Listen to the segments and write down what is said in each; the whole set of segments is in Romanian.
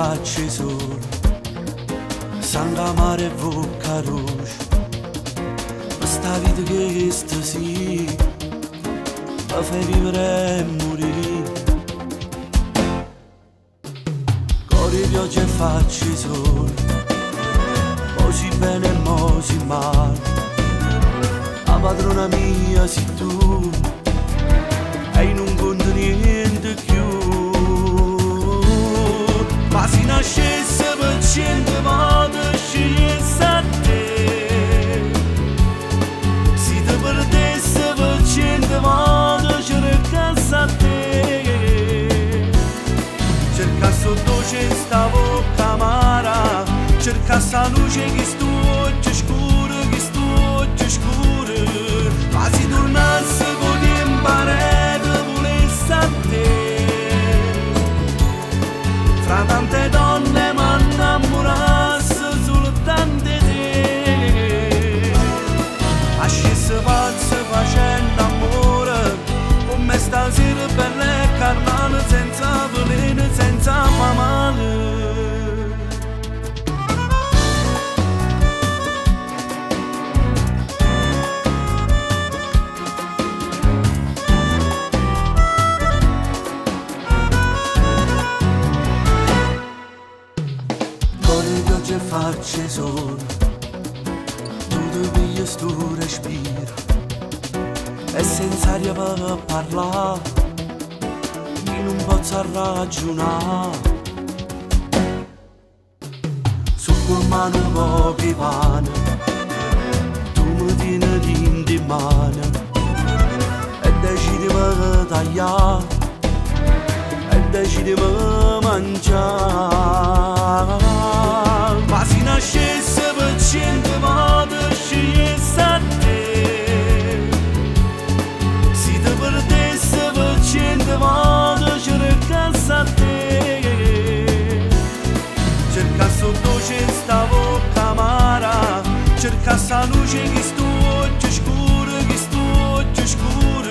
face sol, sanga mare bocca roș. Sta vita che sta sì, la fai vivere e morire. Cori pioggia e facci sol, mo si bene e mo si male. La padrona mia sei tu, e non conto niente più. Ma se nascesse per 100 volte scegliesse a te, se ti perdesse per 100 volte cercasse a te, cercasse dolce sta bocca amara, cercasse la luce che sto occhio scuro, che sto occhio scuro. Ma se tornasse con tempo parete volesse a te, fra tante donne m'innamorasse soltanto di te. Ascesse pazza facendo amore, come stasera bella e carnale, senza veleno, senza male. Pioggia e faccia sol, tu ti pigli sto respiro, e senza aria per parlare, io non posso ragionare. Su quel mano pochi pane, tu mi tieni dentro in mano, e decidi per tagliare, e decidi per mangiare. Ma se nascesse per 100 volte scegliesse a te, se ti perdesse per 100 volte cercasse a te, cercasse dolce sta bocca amara, cercasse la luce che sto occhio scuro, che sto occhio scuro.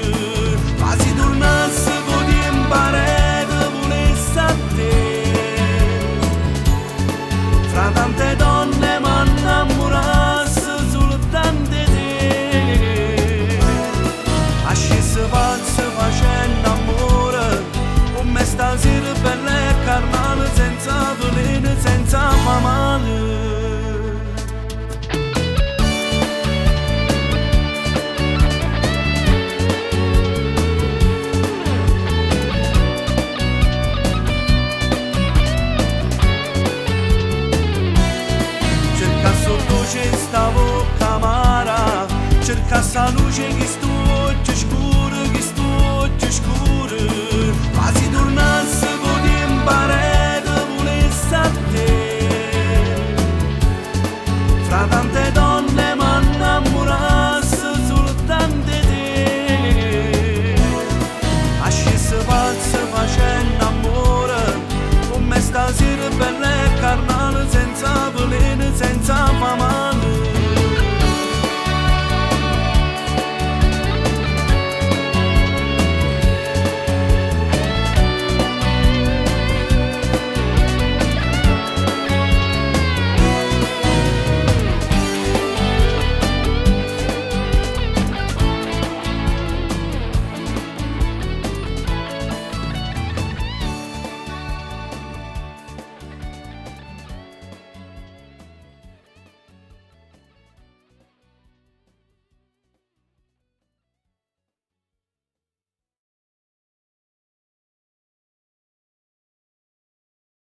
Ma se tornasse con tempo parete volesse a te, fra tante donne m'innamorasse soltanto di te. Ascesse pazza facendo amore, come stasera bella e carnale, senza veleno, senza male. Dolce sta bocca amara, cercasse la luce che sto occhio scuro, che sto occhio scuro.